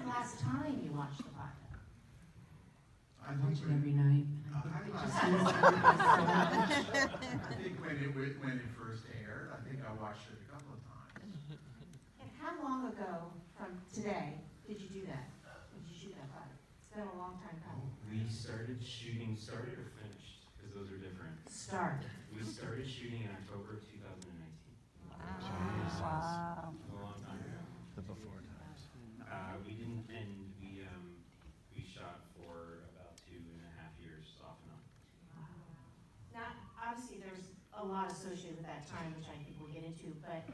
the last time you watched the pilot? I watch it every night. I think when it first aired, I think I watched it a couple of times. And how long ago from today did you do that? Did you shoot that pilot? It's been a long time coming. We started shooting, started or finished, because those are different. Started. We started shooting in October of 2019. Wow. A long time ago. The before times. We didn't, and we shot for about 2.5 years off and on. Now, obviously, there's a lot associated with that time, which I think we'll get into, but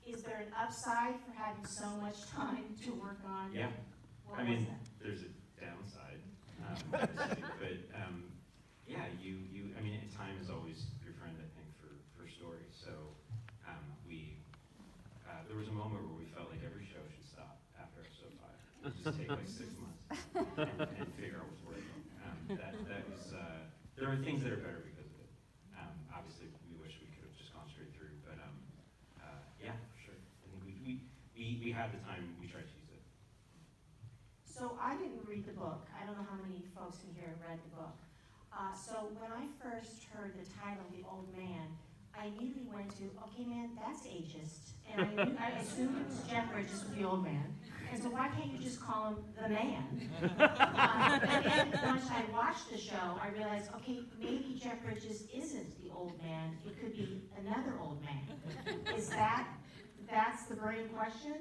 is there an upside for having so much time to work on? Yeah, What I was mean, that? there's a downside, obviously, but yeah, I mean, time is always your friend, I think, for stories. So there was a moment where we felt like every show should stop after episode 5. Just take like 6 months and figure out what's working. That was, there are things that are better because of it. Obviously, we wish we could have just gone straight through, but yeah, for sure. I think we had the time, we tried to use it. So I didn't read the book. I don't know how many folks in here read the book. So when I first heard the title, The Old Man, I immediately went to, okay, man, that's ageist. And I assumed it was Jeff Bridges was the old man. And so why can't you just call him the man? And then once I watched the show, I realized, okay, maybe Jeff Bridges isn't the old man. It could be another old man. That's the burning question?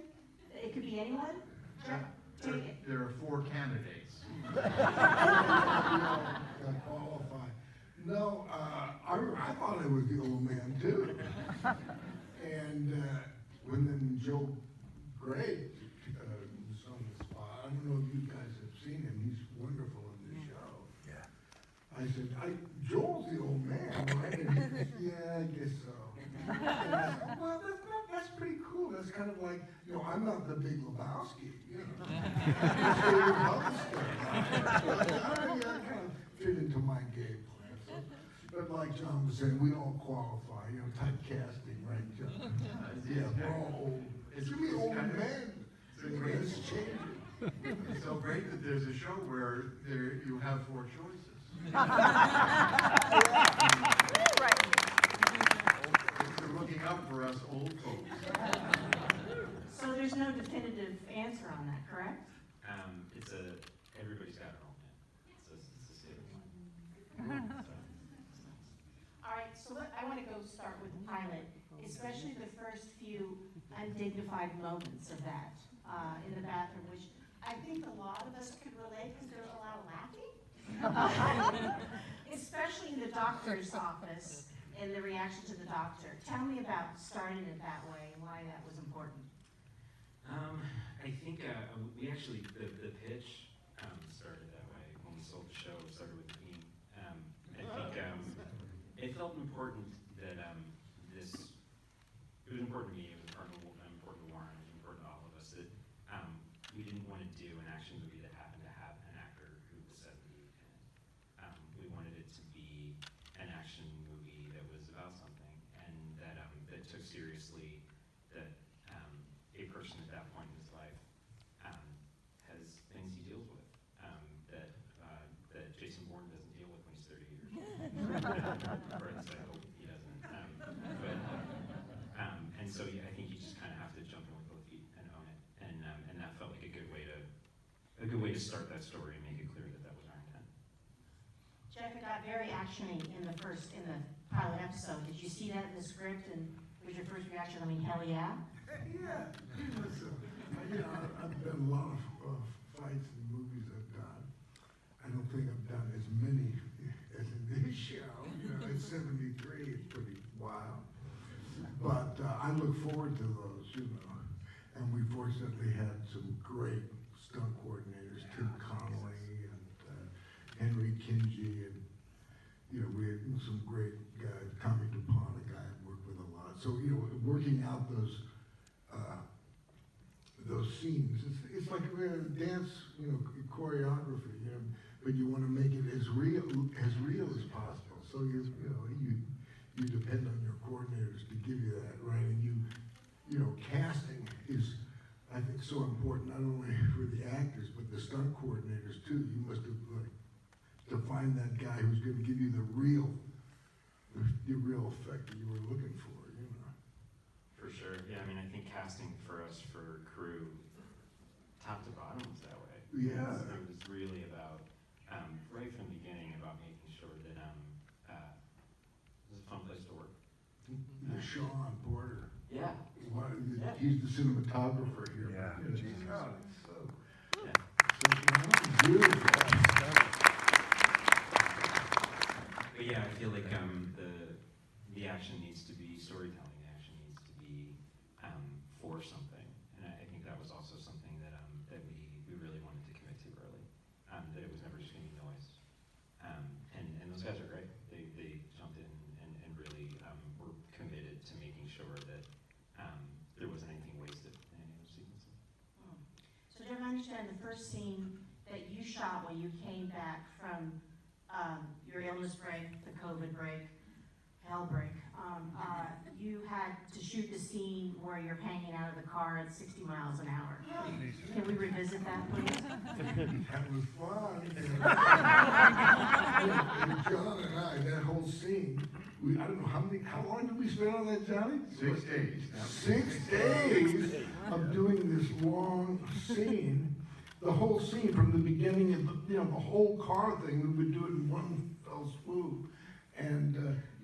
It could be anyone? Jeff, take it. There are 4 candidates. Qualify. No, I thought I was the old man too. And when then Joe Gray was on the spot, I don't know if you guys have seen him. He's wonderful in the show. Yeah. I said, Joel's the old man, right? And he goes, yeah, I guess so. And I said, well, that's pretty cool. That's kind of like, I'm not the Big Lebowski, Just doing other stuff. I kind of fit into my game plan. So, but like John was saying, we don't qualify. Typecasting, right, John? Yeah, we're all old. It's gonna be old men. It's changing. It's so great that there's a show where you have 4 choices. They're looking out for us old folks. So there's no definitive answer on that, correct? Everybody's got their own man. It's a state of mind. All right, so I want to go start with the pilot, especially the first few undignified moments of that in the bathroom, which I think a lot of us could relate because there's a lot of laughing, especially in the doctor's office and the reaction to the doctor. Tell me about starting it that way and why that was important. I think we actually, the pitch started that way when we sold the show. It started with me. I think it felt important that it was important to me, it was important to Warren, it was important to all of us that we didn't want to do an action movie that happened to have an actor who was 70 in it. We wanted it to be an action movie that was about something and that took seriously that a person at that point in his life has things he deals with that Jason Bourne doesn't deal with when he's 30 years old. Or at least I hope he doesn't. And so I think you just kind of have to jump in with both feet and own it. And that felt like a good way to start that story and make it clear that that was our intent. Jeff, it got very actiony in the pilot episode. Did you see that in the script and was your first reaction, hell yeah? Yeah. Listen, I've done a lot of fights and movies I've done. I don't think I've done as many as in this show. At 73, it's pretty wild. But I look forward to those, And we fortunately had some great stunt coordinators, Tim Connolly and Henry Kinsey, and we had some great guys. Tommy DuPont, a guy I worked with a lot. So working out those scenes, it's like a dance, choreography, but you want to make it as real as possible. So you depend on your coordinators to give you that, right? And casting is, I think, so so important, not only for the actors, but the stunt coordinators too. You must have, to find that guy who's gonna give you the real effect that you were looking for, you know. For sure, yeah, I mean, I think casting for us, for crew, top to bottom was that way. Yeah. It was really about, right from the beginning, about making sure that, it was a fun place to work. The Sean Porter, Yeah. he's the cinematographer here. Yeah. God, it's so, Yeah. so beautiful. But yeah, I feel like, the action needs to be storytelling, the action needs to be, for something. And I think that was also something that, that we really wanted to commit to early, that it was never just gonna be noise. And those guys are great. They jumped in and really, were committed to making sure that, there wasn't anything wasted in any of those sequences. So do I understand the first scene that you shot when you came back from your illness break, the COVID break, hell break, you had to shoot the scene where you're hanging out of the car at 60 miles an hour. Can we revisit that, please? That was fun. And John and I, that whole scene, I don't know how long did we spend on that, Johnny? 6 days. 6 days of doing this long scene. The whole scene from the beginning of the whole car thing, we would do it in one fell swoop. And,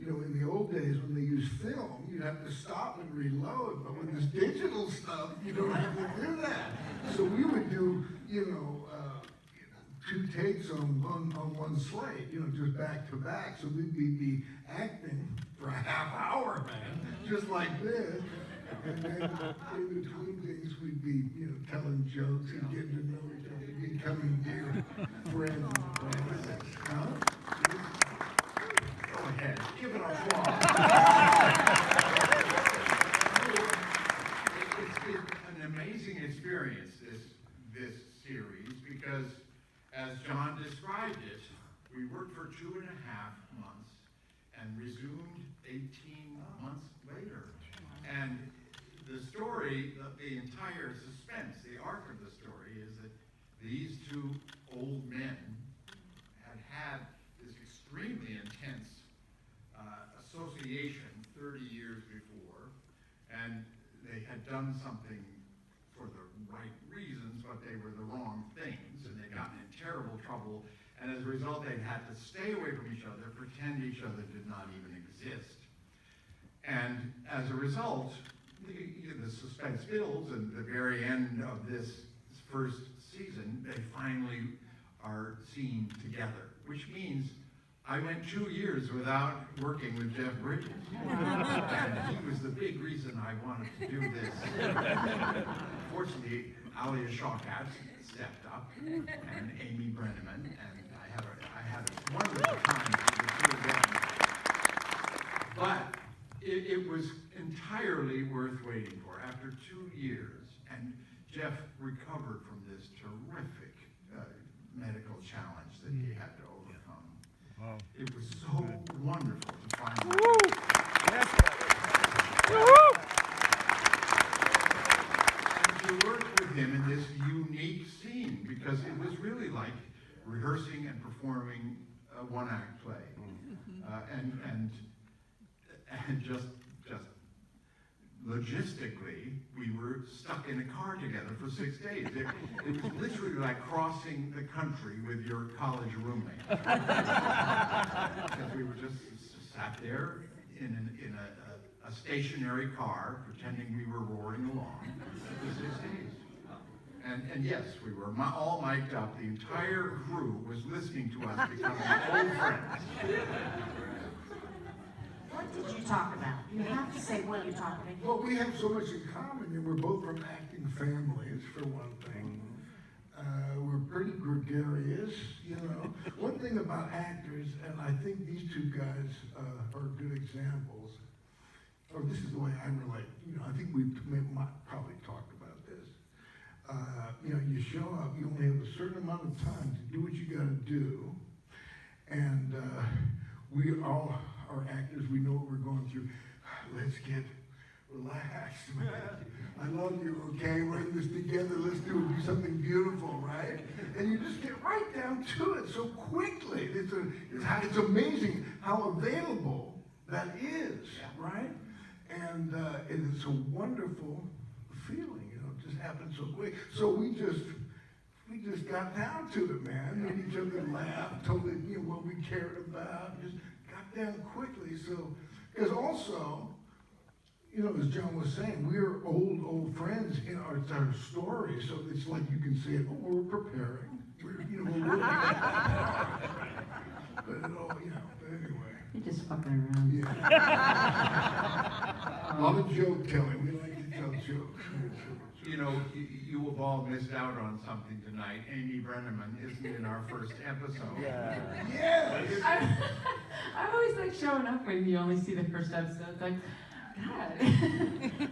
in the old days when they used film, you'd have to stop and reload. But with this digital stuff, you don't have to do that. So we would do, 2 takes on one slate, just back to back. So we'd be acting for a half hour, man, just like this. And then in between things, we'd be, telling jokes and getting to know each other, becoming dear friends. Huh? Go ahead, give it applause. It's an amazing experience, this series, because as John described it, we worked for 2.5 months and resumed 18 months later. And the story, the entire suspense, the arc of the story is that these 2 old men had this extremely intense association 30 years before, and they had done something for the right reasons, but they were the wrong things, and they got in terrible trouble, and as a result they had to stay away from each other, pretend each other did not even exist. And as a result, the suspense builds, and at the very end of this first season, they finally are seen together, which means I went 2 years without working with Jeff Bridges. And he was the big reason I wanted to do this. Fortunately, Alia Shawkat stepped up, and Amy Brenneman, and I had a wonderful time with the 2 of them. But it was entirely worth waiting for. After 2 years, and Jeff recovered from this terrific medical challenge that he had to overcome. Wow. It was so wonderful to finally and to work with him in this unique scene, because it was really like rehearsing and performing a one-act play, and just logistically, we were stuck in a car together for 6 days. It was literally like crossing the country with your college roommate. Because we were just sat there in a stationary car, pretending we were roaring along for 6 days. And yes, we were all mic'd up. The entire crew was listening to us becoming old friends. What did you talk about? You have to say what you talked about. Well, we have so much in common, and we're both from acting families, for one thing. We're pretty gregarious, One thing about actors, and I think these 2 guys are good examples, or this is the way I relate. I think we've probably talked about this. You show up, you only have a certain amount of time to do what you got to do, and we all are actors. We know what we're going through. Let's get relax, man. I love you, okay? We're in this together. Let's do something beautiful, right? And you just get right down to it so quickly. It's amazing how available that is, right? And it's a wonderful feeling, you know, it just happens so quick. So we just got down to it, man. Made each other laugh, told it, you know, what we cared about, just got down quickly. So, because also, you know, as John was saying, we're old friends in our story, so it's like you can say, oh, we're preparing. We're working on it. But it all, you know, but anyway. You're just fucking around. Yeah. A lot of joke telling. We like to tell jokes. You know, you have all missed out on something tonight. Amy Brenneman isn't in our first episode. Yeah. Yes. I always like showing up when you only see the first episode. Like, God,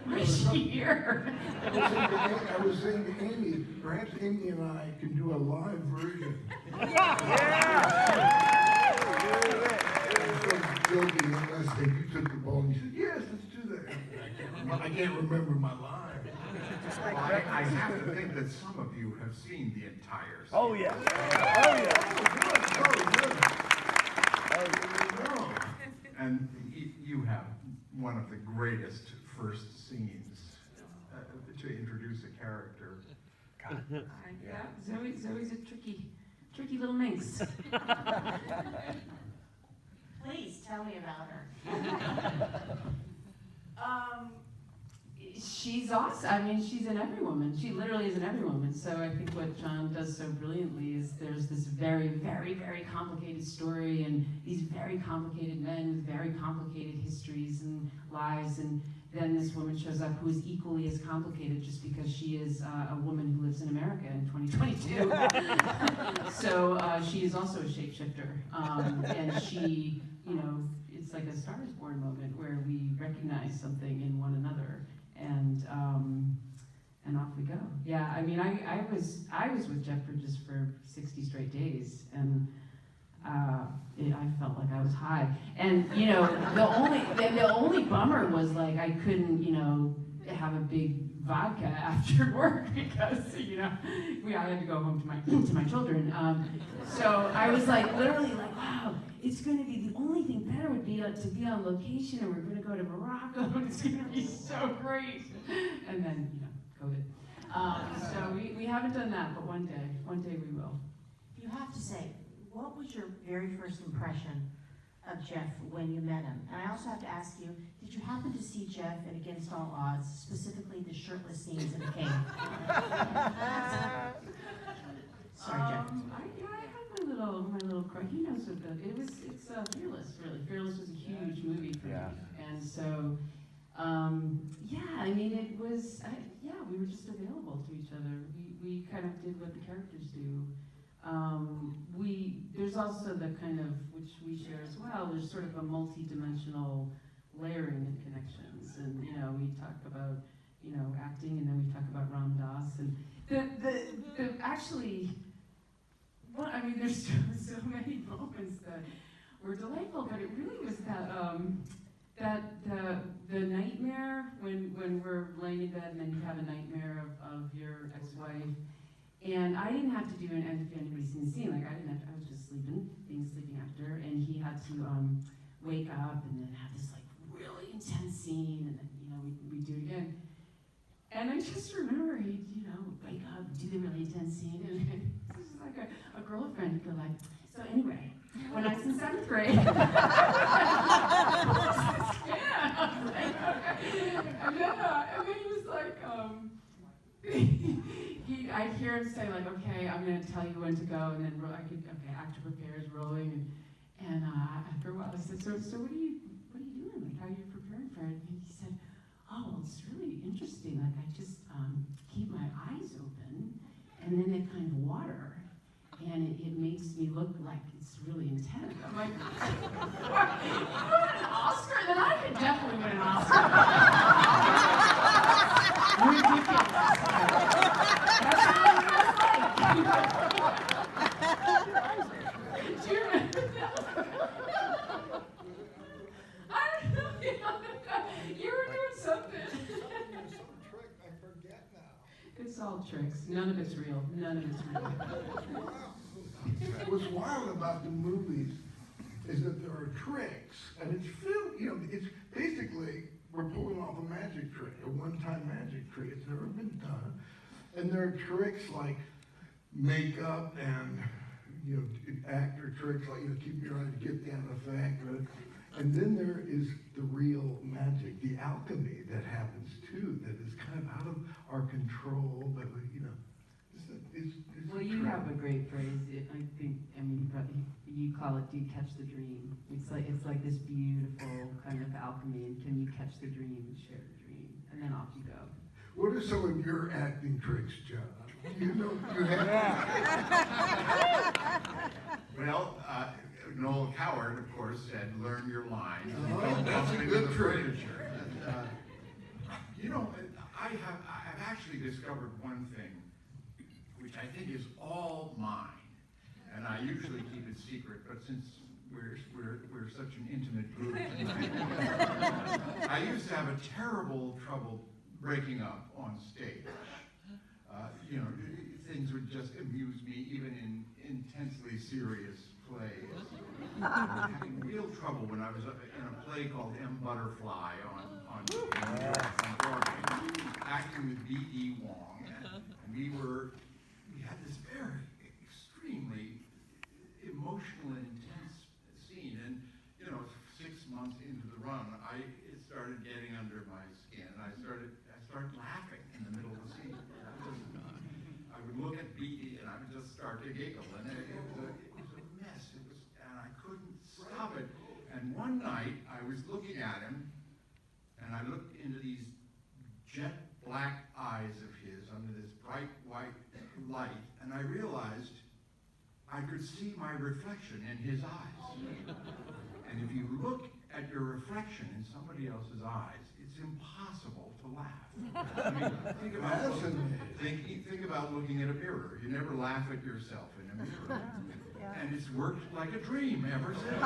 where's she here? I was saying to Amy, perhaps Amy and I can do a live version. Joking, unless you took the ball and you said, yes, let's do that. I can't remember my line. Well, I have to think that some of you have seen the entire series. Oh, yeah. Oh, good. And you have one of the greatest first scenes to introduce a character. Yeah, Zoe's a tricky little minx. Please tell me about her. She's awesome. I mean, she's an every woman. She literally is an every woman. So I think what John does so brilliantly is there's this very, very, very complicated story and these very complicated men with very complicated histories and lives, and then this woman shows up who is equally as complicated just because she is a woman who lives in America in 2022. So she is also a shapeshifter, and she, you know, it's like a Star is Born moment where we recognize something in one another. And off we go. Yeah, I mean, I was with Jeff Bridges for 60 straight days, and I felt like I was high. And you know, the only bummer was like I couldn't, you know, have a big vodka after work because you know I had to go home to my children. So I was like literally like, wow, it's going to be the only thing better would be to be on location, and we're going to go to Morocco, and it's going to be so great. And then you know, COVID. So we haven't done that, but one day we will. You have to say, what was your very first impression of Jeff when you met him? And I also have to ask you, did you happen to see Jeff in Against All Odds, specifically the shirtless scenes in the cave? Sorry, Jeff. I had my little cry. He knows what it's Fearless, really. Fearless was a huge movie for me. And so, yeah, I mean, it was, we were just available to each other. We kind of did what the characters do. There's also the kind of, which we share as well, there's sort of a multi-dimensional layering and connections. And, you know, we talk about, you know, acting, and then we talk about Ram Dass. And the actually, well, I mean, there's so many moments that were delightful, but it really was that the nightmare when we're laying in bed and then you have a nightmare of your ex-wife. And I didn't have to do an end if anybody's seen the scene. Like I was just being a sleeping actor, and he had to wake up and then have this like really intense scene, and then you know we do it again. And I just remember he'd wake up, do the really intense scene, and this is like a girlfriend would go like, so anyway, when I was in 7th grade, and then he was like, I'd hear him say like, okay, I'm gonna tell you when to go, and then actor prepares, rolling, and after a while I said, so what are you doing? Like, how are you preparing for it? And he said, oh, well, it's really interesting. Like, I just keep my eyes open, and then they kind of water, and it makes me look like it's really intense. I'm like, what? You won an Oscar? Then I could definitely win an Oscar. Ridiculous. That's what it was like. Do you remember that? I don't know. You were doing something. None of it's real. None of it's real. What's wild about the movies is that there are tricks, and it's filled, it's basically, we're pulling off a magic trick, a one-time magic trick. It's never been done. And there are tricks like makeup and, actor tricks like, keep your eye to get that effect. Right? And then there is the real magic, the alchemy that happens too, that is kind of out of our control, but, it's Well, you have a great phrase. You call it, "Do you catch the dream?" It's like this beautiful kind of alchemy, and can you catch the dream and share the dream, and then off you go. What are some of your acting tricks, John? You have. Well, Noel Coward, of course, said, "Learn your lines." Oh, Don't that's a bump good into the trick. furniture. I've actually discovered one thing, which I think is all mine, and I usually keep it secret, but since we're such an intimate group tonight, I used to have a terrible trouble breaking up on stage. Things would just amuse me, even in intensely serious plays. I was having real trouble when I was in a play called M. Butterfly on Broadway, acting with B.E. Wong, and we had this very extremely emotional and intense scene, and 6 months into the run, it started getting under my skin. I started laughing in the middle of the scene. I would look at B.E. and I would just start to giggle, and it was a mess. And I couldn't stop it. And one night I was looking at him, and I looked into these jet black eyes of his under this bright white light, and I realized I could see my reflection in his eyes. And if you look at your reflection in somebody else's eyes, it's impossible to laugh. Think about looking at a mirror. You never laugh at yourself in a mirror. And it's worked like a dream ever since.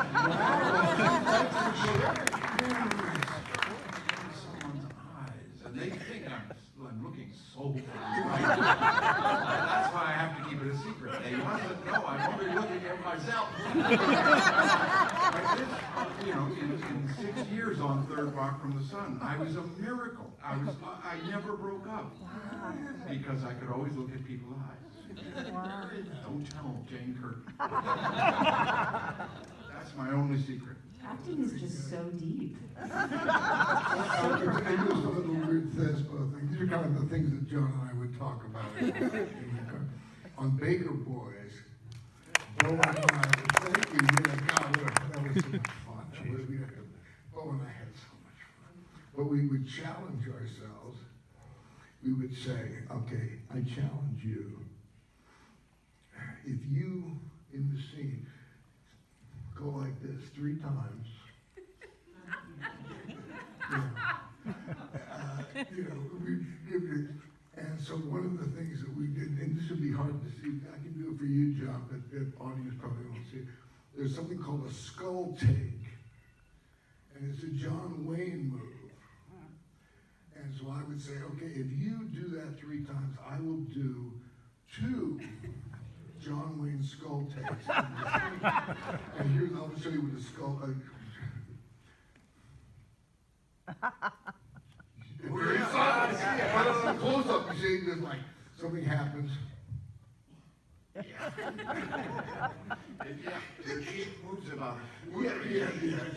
Someone's eyes, and they think I'm looking soulful. That's why I have to keep it a secret. They mustn't know I'm only looking at myself. In 6 years on Third Rock from the Sun, I was a miracle. I never broke up because I could always look at people's eyes. Wow. Don't tell Jane Curtin. That's my only secret. Acting is just so deep. I do some of the weird Thespo things. These are kind of the things that John and I would talk about on Baker Boys. Bo and I, thank you. God, that was so much fun. Bo and I had so much fun. But we would challenge ourselves. We would say, okay, I challenge you. If you, in the scene, go like this 3 times, we give you, and so one of the things that we did, and this would be hard to see, I can do it for you, John, but the audience probably won't see it. There's something called a skull take, and it's a John Wayne move. And so I would say, okay, if you do that 3 times, I will do 2 John Wayne skull takes. And here's, I'll show you with the skull. Very soft. But on the close up, you see, there's like something happens. The cheek moves about. Yeah.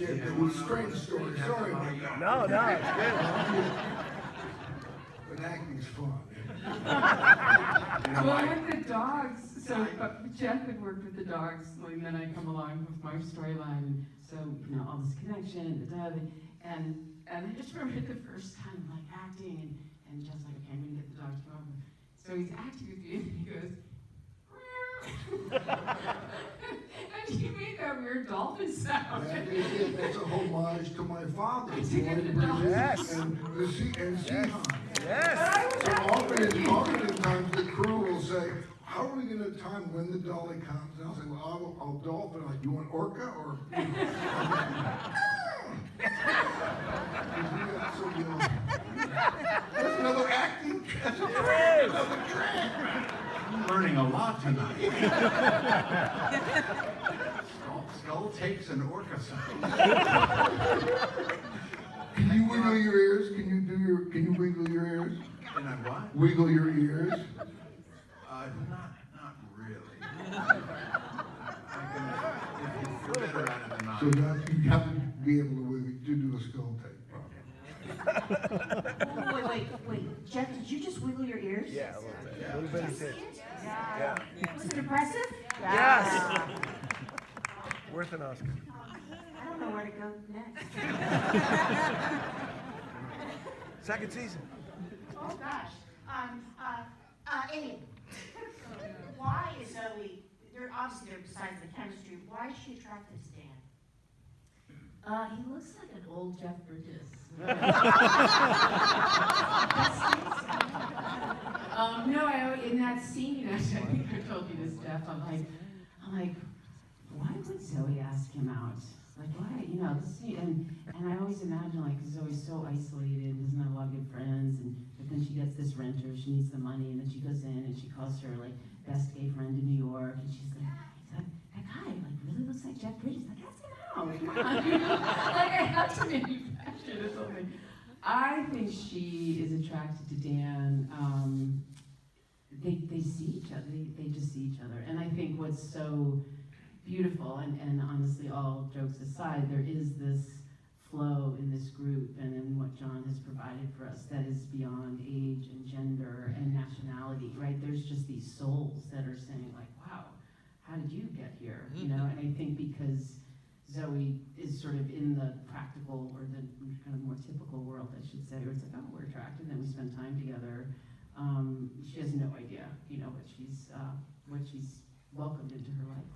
It was a strange story. Sorry about that. No, it's good. But acting's fun. Well, with the dogs, so Jeff had worked with the dogs, and then I come along with my storyline, so, all this connection, and I just remember the first time, like, acting, and Jeff's like, okay, I'm gonna get the dogs to come over. So he's acting with me, and he goes, and he made that weird dolphin sound. That's a homage to my father. To get the dogs. Yes. And Seahan. Yes. So often in times the crew will say, how are we going to time when the dolly comes? And I'll say, well, I'll dolphin. Like, you want orca or? That's another acting. That's another trick. a lot tonight. Skull takes an orchestra. Can you wiggle your ears? Can you wiggle your ears? And I what? Wiggle your ears? Not really. If you're better at it than I. So that you have to be able to do a skull tape, probably. Wait, Jeff, did you just wiggle your ears? Yeah, a little bit. A little bit of it. Yeah. Was it impressive? Yes. Worth an Oscar. I don't know where to go next. Second season. Oh, gosh. Amy, why is Zoe, obviously besides the chemistry, why is she attracted to Dan? He looks like an old Jeff Bridges. No, in that scene, actually, I think I told you this, Jeff. I'm like, why would Zoe ask him out? Like, why? You know, this scene, and I always imagine like Zoe's so isolated, doesn't have a lot of good friends, but then she gets this renter, she needs the money, and then she goes in and she calls her like best gay friend in New York, and she's like, that guy like really looks like Jeff Bridges. Like, ask him out. Come on, you know? Like I have to manufacture this whole thing. I think she is attracted to Dan. They see each other. They just see each other, and I think what's so beautiful, and honestly, all jokes aside, there is this flow in this group and in what John has provided for us that is beyond age and gender and nationality, right? There's just these souls that are saying like, wow, how did you get here? You know, and I think because Zoe is sort of in the practical or the kind of more typical world, I should say, where it's like, oh, we're attracted, and then we spend time together. She has no idea, you know, what she's welcomed into her life.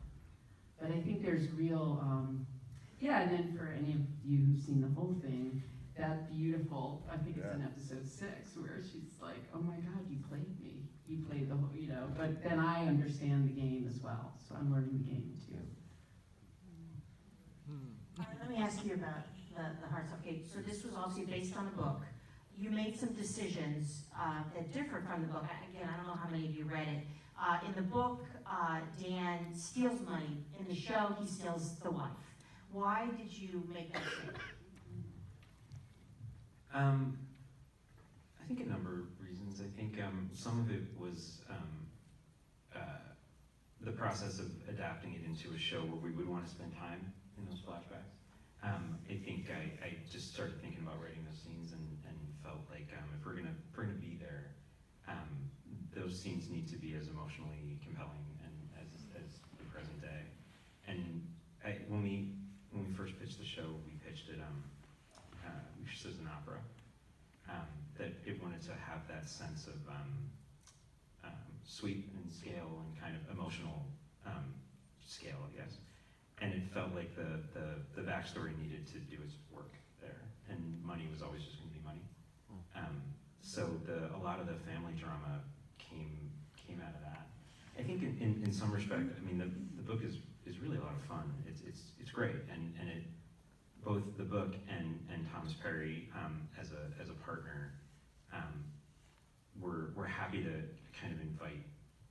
But I think there's real, and then for any of you who've seen the whole thing, that beautiful, I think it's in episode 6, where she's like, oh my God, you played me. You played the whole, you know, but then I understand the game as well, so I'm learning the game too. Let me ask you about the heart stuff. Okay, so this was obviously based on a book. You made some decisions that differ from the book. Again, I don't know how many of you read it. In the book, Dan steals money. In the show, he steals the wife. Why did you make that change? I think a number of reasons. I think some of it was the process of adapting it into a show where we would want to spend time in those flashbacks. I think I just started thinking about writing those scenes and felt like if we're gonna be there, those scenes need to be as emotionally compelling and as the present day. And when we first pitched the show, we pitched it just as an opera. That it wanted to have that sense of sweep and scale and kind of emotional scale, I guess. And it felt like the backstory needed to do its work there, and money was always just going to be money. So a lot of the family drama came out of that. I think in some respect, I mean the book is really a lot of fun. It's great, and it both the book and Thomas Perry as a partner, we're happy to kind of invite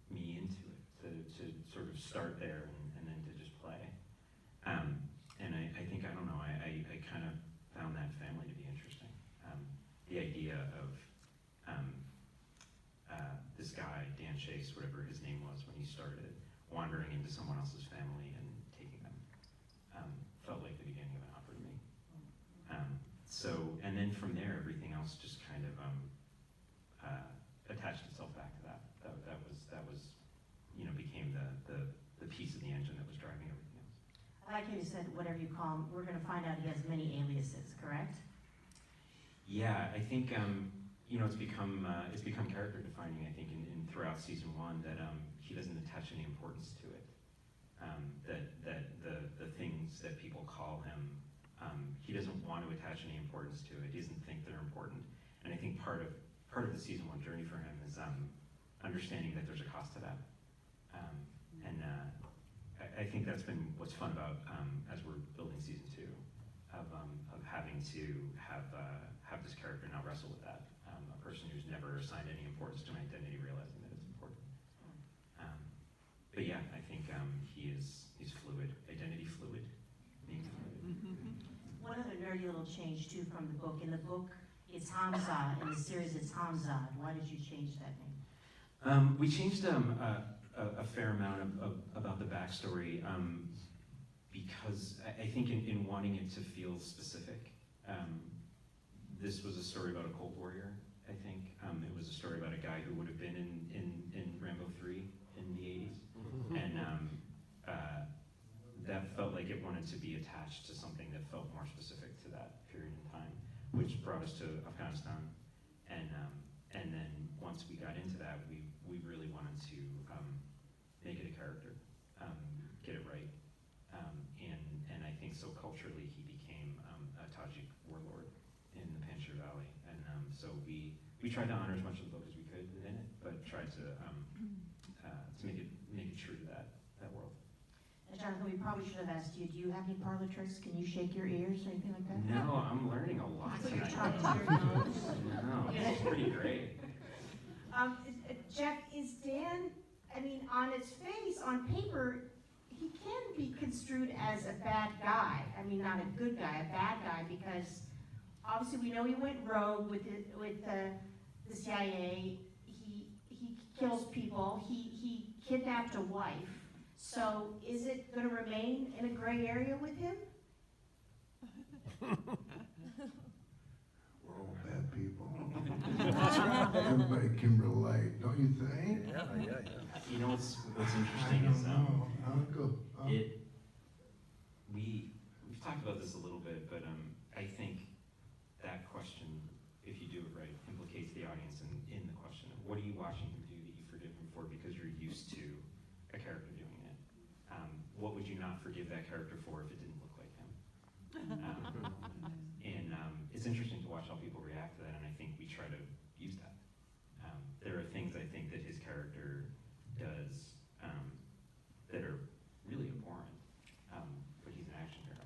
me into it to sort of start there and then to just play. And I think, I don't know, I kind of found that family to be interesting. The idea of this guy, Dan Chase, whatever his name was when he started, wandering into someone else's family and taking them, felt like the beginning of an opera to me. And then from there, everything else just kind of attached itself back to that. That was became the piece of the engine that was driving everything else. I like how you said, whatever you call him, we're going to find out he has many aliases, correct? Yeah, I think it's become character defining. I think in throughout season 1 that he doesn't attach any importance to it. That the things that people call him, he doesn't want to attach any importance to it. He doesn't think they're important. And I think part of the season 1 journey for him is understanding that there's a cost to that. I think that's been what's fun about as we're building season 2 of having to have this character now wrestle with that. A person who's never assigned any importance to an identity realizing that it's important. but yeah, I think he's fluid, identity fluid, being fluid. One other nerdy little change too from the book. In the book, it's Hamza. In the series, it's Hamza. Why did you change that name? We changed a fair amount about the backstory because I think in wanting it to feel specific. This was a story about a Cold Warrior, I think. It was a story about a guy who would have been in Rambo 3 in the 80s. And that felt like it wanted to be attached to something that felt more specific to that period in time, which brought us to Afghanistan. And then once we got into that, we really wanted to make it a character, get it right. And I think so culturally he became a Tajik warlord in the Panjshir Valley. And so we tried to honor as much of the book as we could in it, but tried to make it true to that world. And Jonathan, we probably should have asked you, do you have any parlor tricks? Can you shake your ears or anything like that? No, I'm learning a lot Put your tonight. tongue to your nose. No, it's pretty great. Jeff, is Dan, I mean, on its face, on paper, he can be construed as a bad guy. I mean, not a good guy, a bad guy, because obviously we know he went rogue with the CIA. He kills people. He kidnapped a wife. So is it going to remain in a gray area with him? We're all bad people. Everybody can relate, don't you think? Yeah. You know what's interesting is we've talked about this a little bit, but I think that question, if you do it right, implicates the audience in the question of what are you watching him do that you forgive him for because you're used to a character doing it. What would you not forgive that character for if it didn't look like him? It's interesting to watch how people react to that, and I think we try to use that. There are things I think that his character does that are really abhorrent, but he's an action hero.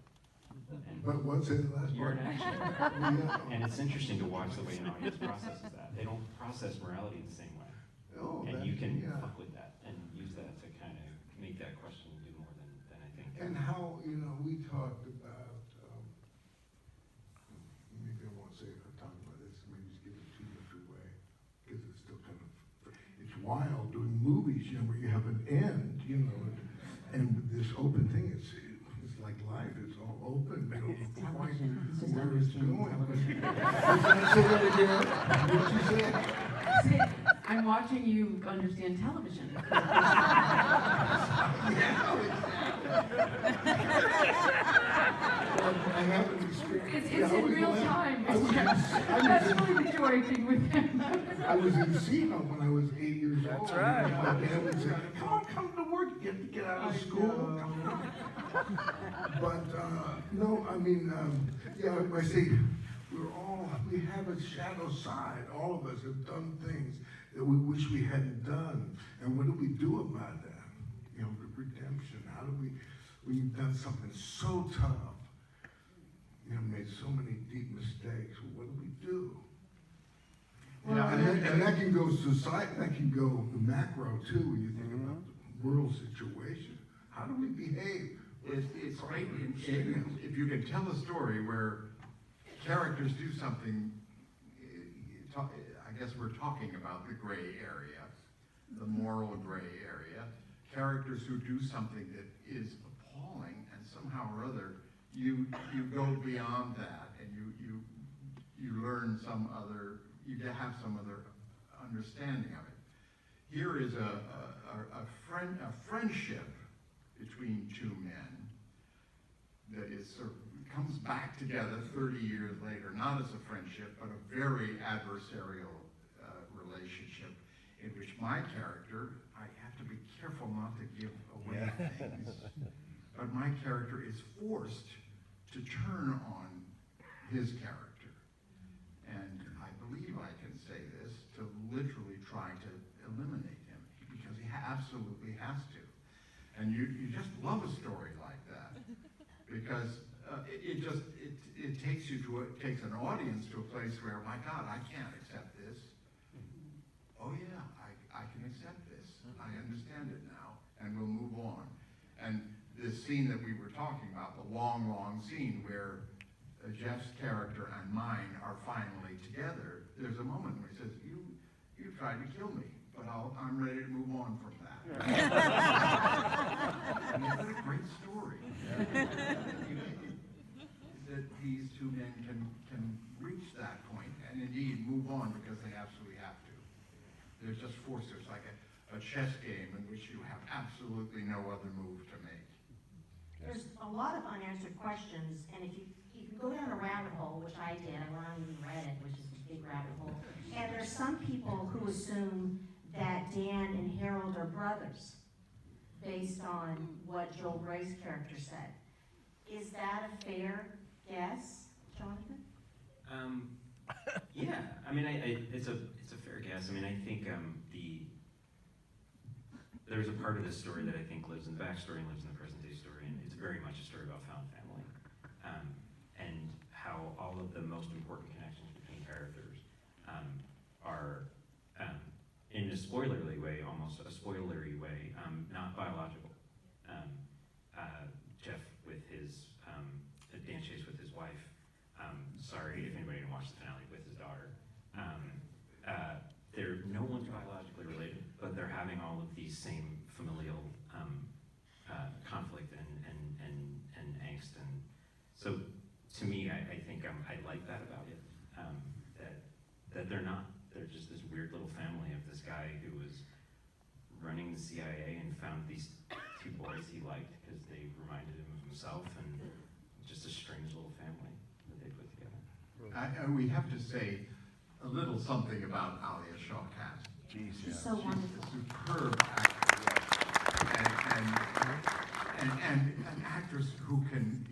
And But what's in the last you're part? an action hero. Yeah. And it's interesting to watch the way an audience processes that. They don't process morality the same way. Oh, And that- you can yeah. fuck with that and use that to kind of make that question do more than I think. And how, we talked about, maybe I won't say it, I'll talk about this, maybe just give it too much away, because it's still kind of, it's wild doing movies, where you have an end, and with this open thing, it's like life, it's all open, you don't know quite Television. It's just where it's understanding going. television. Say that again, what'd you say? I'm watching you understand television. I haven't experienced. It's in real time. I was That's really the joy thing with him. I was in Seattle when I was 8 years old. That's right. My dad would say, come to work, you have to get out of school. But, no, I mean, I say, we have a shadow side. All of us have done things that we wish we hadn't done. And what do we do about that? Redemption. How do we've done something so tough, made so many deep mistakes. What do we do? And that can go society, that can go macro too, when you think about the world situation. How do we behave? It's great if you can tell a story where characters do something, I guess we're talking about the gray area, the moral gray area, characters who do something that is appalling and somehow or other you go beyond that and you learn you have some other understanding of it. Here is a friendship between two men that is comes back together 30 years later, not as a friendship, but a very adversarial relationship in which my character, I have to be careful not to give away things, but my character is forced to turn on his character. And I believe I can say this, to literally try to eliminate him, because he absolutely has to. And you just love a story like that, because it takes an audience to a place where, my God, I can't accept this. Oh yeah, I can accept this. I understand it now. and we'll move on. And this scene that we were talking about, the long, long scene where Jeff's character and mine are finally together, there's a moment where he says, you tried to kill me, but I'm ready to move on from that. And what a great story. That these two men can reach that point and indeed move on because they absolutely have to. They're just forced. It's like a chess game in which you have absolutely no other move to make. There's a lot of unanswered questions, and if you can go down a rabbit hole, which I did, I went on and read it, which is a big rabbit hole, and there's some people who assume that Dan and Harold are brothers, based on what Joel Gray's character said. Is that a fair guess, Jonathan? Yeah, I mean, it's a fair guess. I mean, I think there's a part of this story that I think lives in the backstory and lives in the present day story, and it's very much a story about found family, and how all of the most important connections between characters are, in a spoilery way, almost a spoilery way, not biological. Jeff with his Dan Chase with his wife. Sorry if anybody didn't watch the finale, with his daughter. No one's biologically related, but they're having all of these same familial conflict and angst, and so to me, I think I like that about it. That they're just this weird little family of this guy who was running the CIA and found these two boys he liked because they reminded him of himself, and just a strange little family that they put together. We have to say a little something about Alia Shawkat. Jeez, She's yeah. so She's wonderful. a superb actress, and an actress who can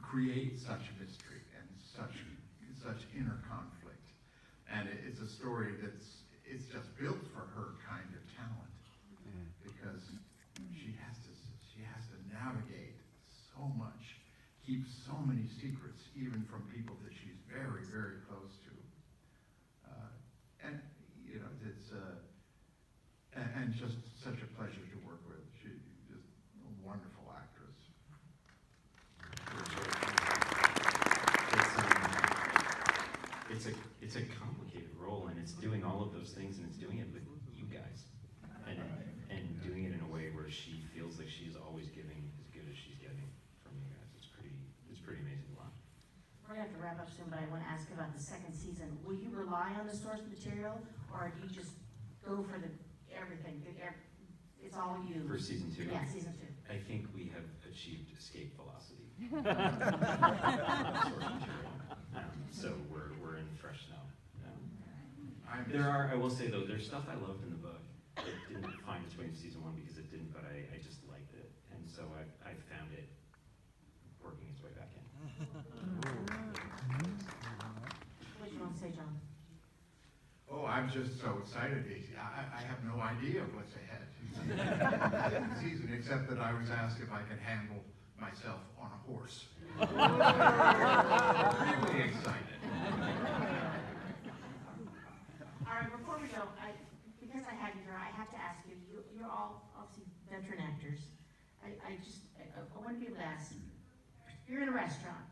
create such mystery and such inner conflict. And it's a story it's just built for her kind of talent, because she has to navigate so much, keep so many secrets, even from people that she's very, very close to. And you know, it's and just such a pleasure to work with. She's just a wonderful actress. It's a complicated role, and it's doing all of those things, and it's doing it with you guys, and doing it in a way where she feels like she's always giving as good as she's getting from you guys. It's pretty amazing to watch. We're gonna have to wrap up soon, but I want to ask about the second season. Will you rely on the source material, or do you just go for everything? It's all you. For season 2? Yeah, season 2. I think we have achieved escape velocity. So we're in fresh snow. I will say though, there's stuff I loved in the book that didn't find its way into season 1 because it didn't, but I just liked it, and so I found it working its way back in. What do you want to say, John? Oh, I'm just so excited, Daisy. I have no idea what's ahead in the second season, except that I was asked if I could handle myself on a horse. Really excited. All right, before we go, because I have you here, I have to ask you, you're all obviously veteran actors. I want to be able to ask, you're in a restaurant,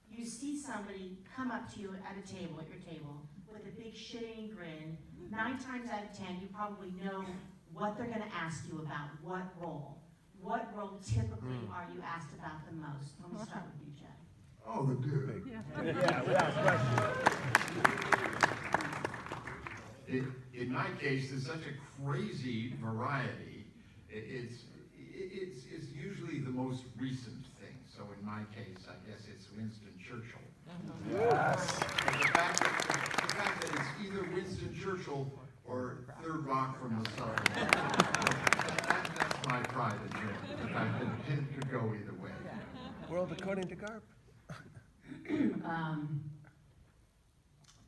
you see somebody come up to you at a table, at your table, with a big shit-eating grin. 9 times out of 10, you probably know what they're going to ask you about, what role. What role typically are you asked about the most? Let me start with you, Jeff. Oh, the dude. Yeah, without question. In my case, there's such a crazy variety. It's usually the most recent thing. So in my case, I guess it's Winston Churchill. Yes. And the fact that it's either Winston Churchill or Third Rock from the Sun. That's my pride and joy. It could go either way. World according to Garp.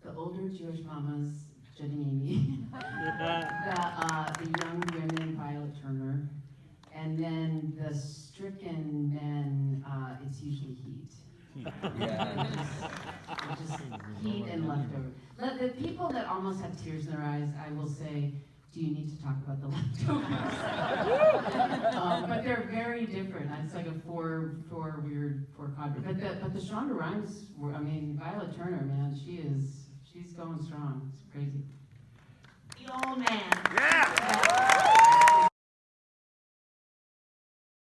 The older Jewish mamas, Jenny Amy, the young women, Violet Turner, and then the stricken men, it's usually Heat. Just Heat and Leftover. The people that almost have tears in their eyes, I will say, do you need to talk about the leftovers? But they're very different. It's like a four quadrant. But the Shonda Rhimes were, I mean, Violet Turner, man, she's going strong. It's crazy. The old man. Yeah.